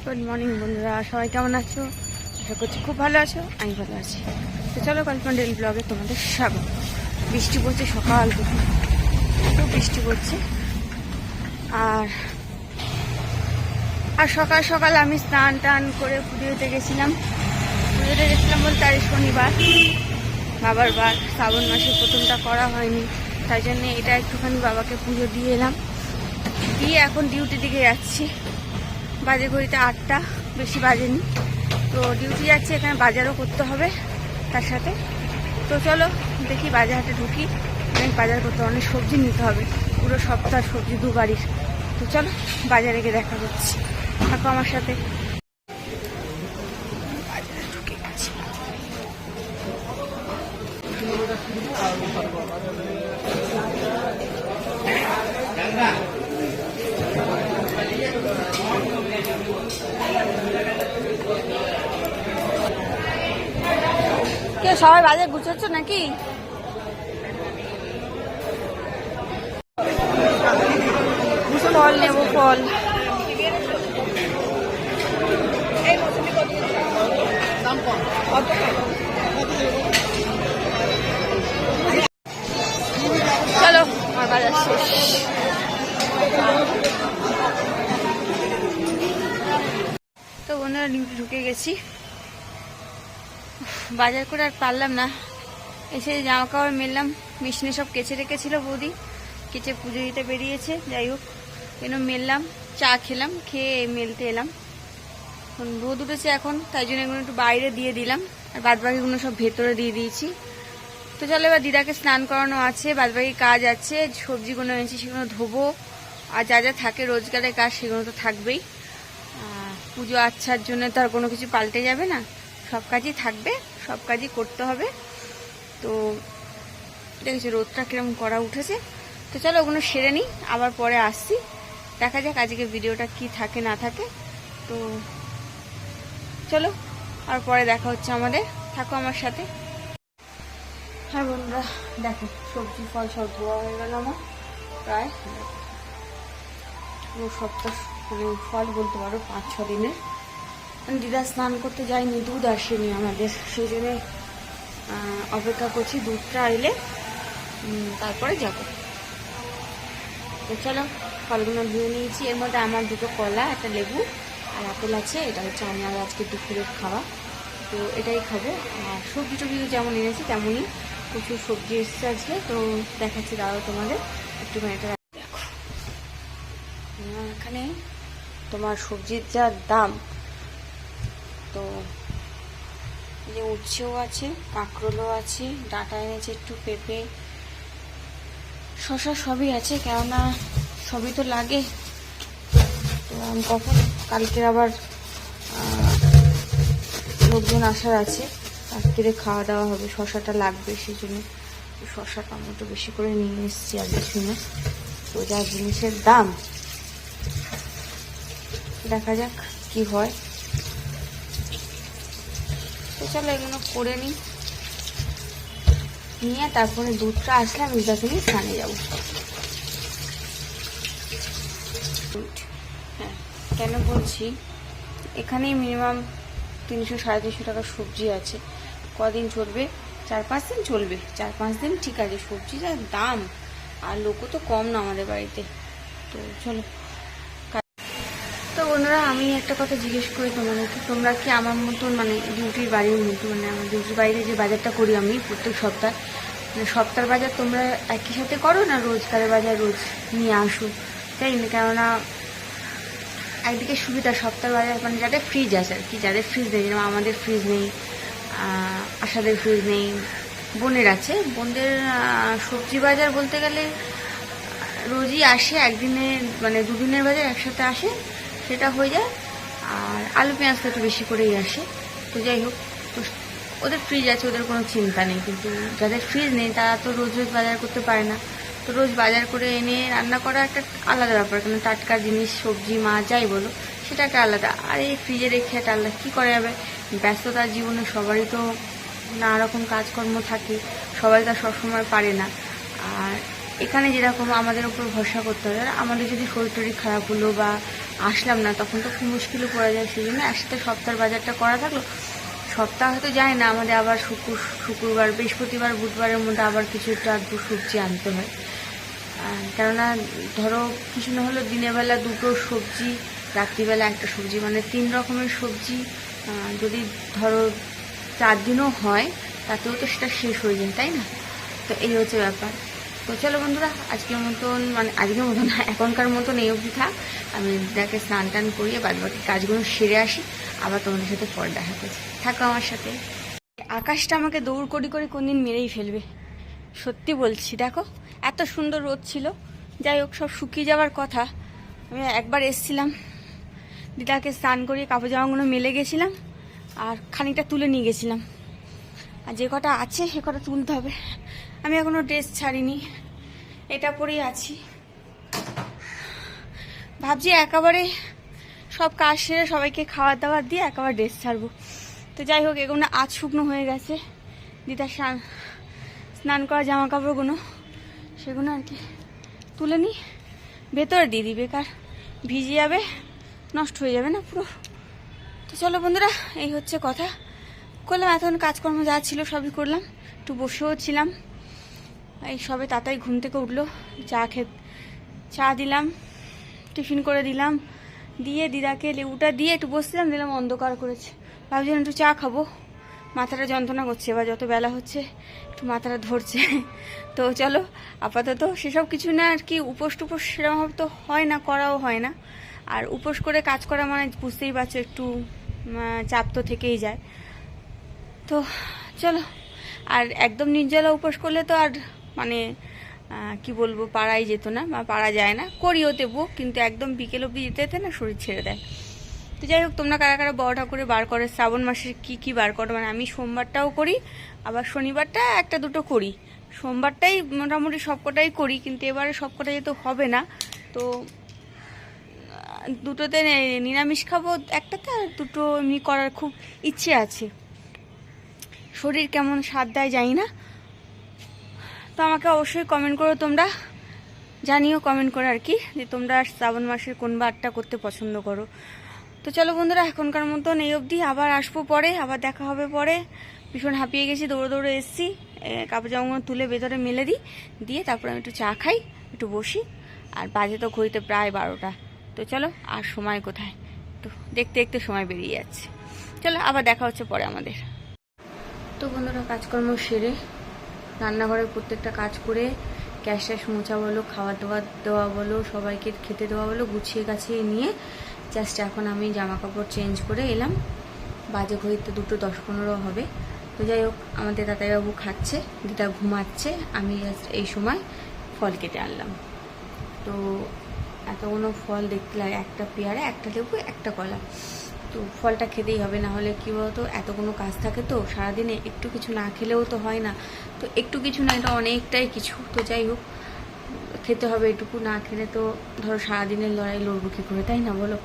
Good morning বন্ধুরা, সবাই কেমন আছো? আশা করছি খুব ভালো আছো। আমি ভালো আছি। তো চলো কল্পনা ডেইলি ব্লগে তোমাদের স্বাগত। বৃষ্টি পড়ছে সকাল থেকে, খুব বৃষ্টি পড়ছে। আর সকাল সকাল আমি স্নান টান করে পুজোতে গেছিলাম বলতে আজ শনিবার, বাবার বার। শ্রাবণ মাসে প্রথমটা করা হয়নি, তাই জন্য এটা একটুখানি বাবাকে পুজো দিয়ে এলাম। দিয়ে এখন ডিউটি দিকে যাচ্ছি। বাজে ঘড়িতে 8টা, বেশি বাজেনি। তো ডিউটি যাচ্ছি, এখানে বাজারও করতে হবে তার সাথে। তো চলো দেখি বাজার হাটে ঢুকি। অনেক বাজার করতে, অনেক সবজি নিতে হবে, পুরো সপ্তাহ সবজি দুবারই। তো চলো বাজারে গিয়ে দেখা করছি, থাকো আমার সাথে। বাজারে ঢুকে গেছি। কে সবাই বাজার গুছাচ্ছ নাকি? ফল নেবো, ফল। চলো আমার বাজার শেষ। তো বন্ধুরা ডিউটি ঢুকে গেছি। বাজার করে আর পারলাম না, এসে জামা কাপড় মেললাম। মেশিনে সব কেচে রেখেছিল বৌদি, কেচে পুজো দিতে বেরিয়েছে। যাই হোক, কেন মেললাম, চা খেলাম, খেয়ে মেলতে এলাম। রোদ উঠেছে এখন, তাই জন্য এগুলো একটু বাইরে দিয়ে দিলাম, আর বাদবাকিগুলো সব ভেতরে দিয়ে দিয়েছি। তো চলো এবার দিদাকে স্নান করানো আছে, বাদবাকি কাজ আছে। সবজিগুলো এনেছি, সেগুলো ধোবো। আর যা যা থাকে রোজগারের কাজ, সেগুলো তো থাকবেই। পুজো আচ্ছার জন্য তো আর কোনো কিছু পাল্টে যাবে না, সব কাজই থাকবে, সব কাজই করতে হবে। তো দেখেছি রোদটা কিরকম করা উঠেছে। তো চলো ওগুলো সেরে নিই, আবার পরে আসছি। দেখা যাক আজকে ভিডিওটা কি থাকে না থাকে। তো চলো আর পরে দেখা হচ্ছে আমাদের, থাকো আমার সাথে। হ্যাঁ বন্ধুরা দেখো, সবজি ফল সব ধোয়া হয়ে গেল আমার প্রায়। পুরো সপ্তাহ মানে ফল বলতে পারো 5-6 দিনের। দিদা স্নান করতে যায়নি, দুধ আসেনি আমাদের, সেই জন্য অপেক্ষা করছি দুধটা এলে তারপরে যাব। তো চলো ফলগুলো ধুয়ে নিয়েছি। এর মধ্যে আমার 2টো কলা, একটা লেবু আর আপেল আছে। এটা হচ্ছে আমার আজকে দুপুরের খাওয়া, তো এটাই খাবো। আর সবজি টবজি যেমন এনেছি তেমনই প্রচুর সবজি এসছে আজকে। তো দেখাচ্ছি দাঁড়াও তোমাদের একটুখানি। এটা দেখো, এখানে তোমার সবজির যা দাম, তো যে উচ্ছেও আছে, কাঁকরোলও আছে, ডাঁটা এনেছে একটু, পেঁপে, শশা সবই আছে, কেননা সবই তো লাগে। তো কখন কালকের আবার লোকজন আসার আছে, রাত্রিরে খাওয়া দাওয়া হবে, শশাটা লাগবে, সেই জন্য শশা টমেটো বেশি করে নিয়ে এসেছি আগে শুনে। তো যা জিনিসের দাম, দেখা যাক কি হয়। তো চলো এগুলো করে নিয়ে তারপরে দুধটা আসলে আমি দিদাকে নিয়ে স্নানে যাবো। হ্যাঁ, কেন বলছি, এখানেই মিনিমাম 300-350 টাকার সবজি আছে। কদিন চলবে? 4-5 দিন চলবে। 4-5 দিন ঠিক আছে। সবজি যা দাম, আর লোকও তো কম না আমাদের বাড়িতে। তো চলো। তো বন্ধুরা আমি একটা কথা জিজ্ঞেস করি তোমাদেরকে, তোমরা কি আমার মতন মানে ডিউটির বাড়ির মতো, মানে আমার ডিউটির বাইরে যে বাজারটা করি আমি প্রত্যেক সপ্তাহ, মানে সপ্তাহের বাজার তোমরা একই সাথে করো না রোজকারের বাজার রোজ নিয়ে আসো? তাই না, কেননা একদিকে সুবিধা সপ্তাহের বাজার, মানে যাদের ফ্রিজ আছে আর কি, যাদের ফ্রিজ নেই, যেমন আমাদের ফ্রিজ নেই, আশাদের ফ্রিজ নেই, বোনের আছে। বোনদের সবজি বাজার বলতে গেলে রোজই আসে, একদিনে মানে 2 দিনের বাজার একসাথে আসে, সেটা হয়ে যায়। আর আলু পেঁয়াজ তো একটু বেশি করেই আসে। তো যাই হোক, তো ওদের ফ্রিজ আছে, ওদের কোনো চিন্তা নেই। কিন্তু যাদের ফ্রিজ নেই তারা তো রোজ রোজ বাজার করতে পারে না। তো রোজ বাজার করে এনে রান্না করা একটা আলাদা ব্যাপার, কারণ টাটকা জিনিস, সবজি মাছ যাই বলো, সেটা একটা আলাদা। আর এই ফ্রিজে রেখে একটা আলাদা কী করা যাবে? ব্যস্ততার জীবনে সবারই তো নানা রকম কাজকর্ম থাকে, সবাই তো সবসময় পারে না। আর এখানে যেরকম আমাদের উপর ভরসা করতে হবে, আমাদের যদি শরীর টরীর খারাপ হলো বা আসলাম না, তখন তো খুব মুশকিলে পড়া যায়। সেই জন্য একসাথে সপ্তাহের বাজারটা করা থাকলো। সপ্তাহ হয়তো যায় না, আমাদের আবার শুক্রবার, বৃহস্পতিবার, বুধবারের মধ্যে আবার কিছু একটা আধটু সবজি আনতে হয়। কেননা ধরো কিছু না হলেও দিনের বেলা 2টো সবজি, রাত্রিবেলা একটা সবজি, মানে 3 রকমের সবজি যদি ধরো 4 দিনও হয়, তাতেও তো সেটা শেষ হয়ে যায়, তাই না? তো এই হচ্ছে ব্যাপার। তো চলো বন্ধুরা, আজকের মতন, মানে আজকের মতন না, এখনকার মতন এই অবধি থাক। আমি দিদাকে স্নান টান করিয়ে বাদবাকি কাজগুলো সেরে আসি, আবার তোমাদের সাথে পরে দেখা করছি। থাকো আমার সাথে। আকাশটা আমাকে দৌড় করি করে কোনদিন মেরেই ফেলবে, সত্যি বলছি। দেখো এত সুন্দর রোদ ছিল, যাই হোক সব শুকিয়ে যাওয়ার কথা। আমি একবার এসছিলাম, দিদাকে স্নান করিয়ে কাপড় জামাগুলো মেলে গেছিলাম, আর খানিকটা তুলে নিয়ে গেছিলাম। আর যে কটা আছে সে কটা তুলতে হবে। আমি এখনো ড্রেস ছাড়িনি, এটা পরেই আছি। ভাবছি একেবারে সব কাজ সেরে সবাইকে খাবার দাবার দিয়ে একেবারে ড্রেস ছাড়বো। তো যাই হোক, এগুলো আজ শুকনো হয়ে গেছে। দিদার স্নান করা জামা কাপড়গুলো, সেগুলো আর কি তুলে নিই, ভেতরে দিয়ে দিই, বেকার ভিজে যাবে, নষ্ট হয়ে যাবে না পুরো। তো চলো বন্ধুরা, এই হচ্ছে কথা। করলাম এখন কাজকর্ম যা ছিল সবই করলাম, একটু বসেও ছিলাম। এই সবে তাড়াতাড়ি ঘুম থেকে উঠলো, চা দিলাম, টিফিন করে দিলাম, দিয়ে দিদাকে লেবুটা দিয়ে একটু বসছিলাম, দিলাম অন্ধকার করেছে। ভাবছিলাম একটু চা খাবো, মাথাটা যন্ত্রণা করছে, এবার যত বেলা হচ্ছে একটু মাথাটা ধরছে। তো চলো আপাতত সেসব কিছু না আর কি, উপোস টুপোস সেরকমভাবে তো হয় না, করাও হয় না। আর উপোস করে কাজ করা মানে বুঝতেই পারছো, একটু চাপ তো থেকেই যায়। তো চলো, আর একদম নির্জলা উপোস করলে তো আর মানে কি বলবো, পাড়াই যেত না বা পাড়া যায় না, করিও দেবো, কিন্তু একদম বিকেল অব্দি যেতে যেতে না শরীর ছেড়ে দেয়। তো যাই হোক, তোমরা কারা কারা বড় ঠাকুরে বার করে, শ্রাবণ মাসের কি বার করো? মানে আমি সোমবারটাও করি, আবার শনিবারটা একটা দুটো করি, সোমবারটাই মোটামুটি সবকটাই করি, কিন্তু এবারে সবকটাই যেহেতু হবে না, তো দুটোতে নিরামিষ খাবো একটাতে, আর দুটো এমনি করার খুব ইচ্ছে আছে। শরীর কেমন সাথ দেয় জানি না। তো আমাকে অবশ্যই কমেন্ট করো, তোমরা জানিও কমেন্ট করে আর কি, যে তোমরা শ্রাবণ মাসের কোন বারটা করতে পছন্দ করো। তো চলো বন্ধুরা, এখনকার মতন এই অবধি, আবার আসবো পরে, আবার দেখা হবে পরে। ভীষণ হাঁপিয়ে গেছি, দৌড়ে দৌড়ে এসেছি, কাপড় জামাগুলো তুলে ভেতরে মেলে দিই, দিয়ে তারপরে আমি একটু চা খাই, একটু বসি। আর বাজে তো ঘড়িতে প্রায় 12টা। তো চলো, আর সময় কোথায়, তো দেখতে দেখতে সময় বেরিয়ে যাচ্ছে। চলো আবার দেখা হচ্ছে পরে আমাদের। তো বন্ধুরা, কাজকর্ম সেরে রান্নাঘরের প্রত্যেকটা কাজ করে, গ্যাস ট্যাস মোছা বলো, খাওয়া দাওয়া দেওয়া বলো, সবাইকে খেতে দেওয়া বলো, গুছিয়ে গাছিয়ে নিয়ে জাস্ট এখন আমি জামা কাপড় চেঞ্জ করে এলাম। বাজে ঘড়িতে 2:10-15 হবে। তো যাই হোক, আমাদের দাদাইবাবু খাচ্ছে, দিদা ঘুমাচ্ছে, আমি জাস্ট এই সময় ফল কেটে আনলাম। তো এতগুলো ফল দেখতে লাগে, একটা পেয়ারা, একটা লেবু, একটা কলা, তো ফলটা খেতেই হবে, না হলে কী বলতো, এতগুলো কাজ থাকে তো সারাদিনে, একটু কিছু না খেলেও তো হয় না। তো একটু কিছু না, এটা অনেকটাই কিছু। তো যাই হোক, খেতে হবে, এটুকু না খেলে তো ধরো সারাদিনের লড়াই লড়বো কী করে, তাই না বলো?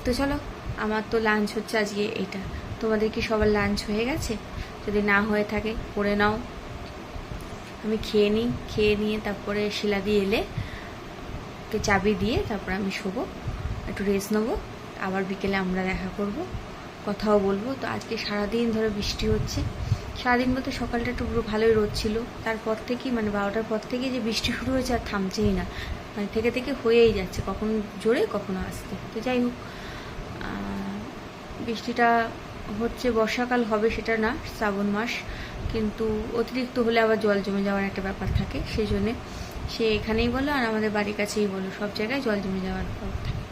তো চলো, আমার তো লাঞ্চ হচ্ছে আজকে এইটা। তোমাদের কি সবার লাঞ্চ হয়ে গেছে? যদি না হয়ে থাকে করে নাও, আমি খেয়ে নিই, খেয়ে নিয়ে তারপরে শিলা দিয়ে এলে ওকে চাবি দিয়ে তারপরে আমি শোবো, একটু রেস্ট নেবো, আবার বিকেলে আমরা দেখা করব, কথাও বলবো। তো আজকে সারাদিন ধরে বৃষ্টি হচ্ছে, সারাদিন বলতে সকালটা একটু পুরো ভালোই রোদ ছিল, তারপর থেকে মানে 12টার পর থেকে যে বৃষ্টি শুরু হয়েছে আর থামছেই না, মানে থেকে থেকে হয়েই যাচ্ছে, কখনো জোরে কখনো আসতে। তো যাই হোক, বৃষ্টিটা হচ্ছে, বর্ষাকাল হবে সেটা না, শ্রাবণ মাস, কিন্তু অতিরিক্ত হলে আবার জল জমে যাওয়ার একটা ব্যাপার থাকে, সেই জন্যে সে এখানেই বলো আর আমাদের বাড়ির কাছেই বলো, সব জায়গায় জল জমে যাওয়ার ব্যাপার থাকে।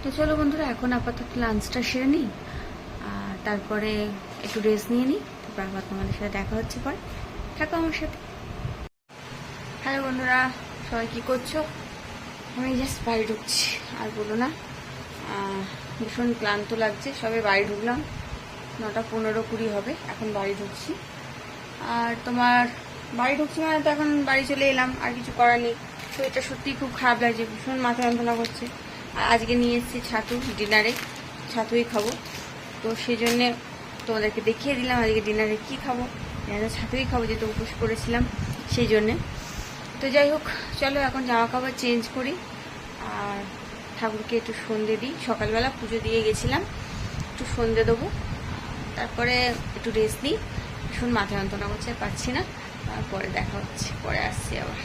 তো চলো বন্ধুরা, এখন আপাতত লাঞ্চটা সেরে নিই, আর তারপরে একটু রেস্ট নিয়ে নিই, তারপর আবার তোমাদের সাথে দেখা হচ্ছে পরে, থাকো আমার সাথে। হ্যালো বন্ধুরা, সবাই কী করছো? আমি জাস্ট বাড়ি ঢুকছি, আর বলো না, ভীষণ ক্লান্ত লাগছে, সবে বাড়ি ঢুকলাম, 9:15-20 হবে, এখন বাড়ি ঢুকছি। আর তোমার বাড়ি ঢুকছি মানে তো এখন বাড়ি চলে এলাম, আর কিছু করার নেই। তো এটা সত্যিই খুব খারাপ লাগছে, ভীষণ মাথা যন্ত্রণা করছে। আর আজকে নিয়ে এসেছি ছাতু, ডিনারে ছাতুই খাবো, তো সেই জন্যে তোমাদেরকে দেখিয়ে দিলাম আজকে ডিনারে কী খাবো। ছাতুই খাবো, যেহেতু উপোস করেছিলাম সেই জন্যে। তো যাই হোক, চলো এখন জামা কাপড় চেঞ্জ করি, আর ঠাকুরকে একটু সন্ধে দিই। সকালবেলা পুজো দিয়ে গেছিলাম, একটু সন্ধে দেবো, তারপরে একটু রেস্ট নিই। ভীষণ মাথা যন্ত্রণা করছে, পাচ্ছি না। তারপরে দেখা হচ্ছে, পরে আসছি আবার।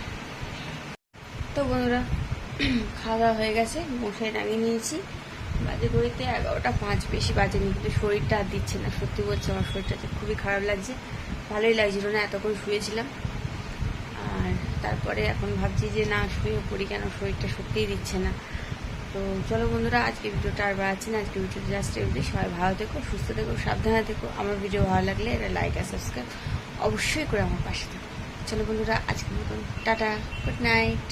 তো বন্ধুরা, খাওয়া দাওয়া হয়ে গেছে, মশাই টাঙিয়ে নিয়েছি। বাজে ঘড়িতে 11টা 5, বেশি বাজেনি, কিন্তু শরীরটা আর দিচ্ছে না। সত্যি বলছে, আমার শরীরটা খুবই খারাপ লাগছে, ভালোই লাগছিল না, এতক্ষণ শুয়েছিলাম। আর তারপরে এখন ভাবছি যে না, শুয়ে পড়ি, কেন শরীরটা সত্যিই দিচ্ছে না। তো চলো বন্ধুরা, আজকে ভিডিওটা আর বাড়াচ্ছি না। আজকে ভিডিওটা জাস্ট এমনি। সবাই ভালো থেকো, সুস্থ থেকো, সাবধানে থেকো। আমার ভিডিও ভালো লাগলে এটা লাইক আর সাবস্ক্রাইব অবশ্যই করে আমার পাশে থেকো। চলো বন্ধুরা, আজকের মতন টাটা, গুড নাইট।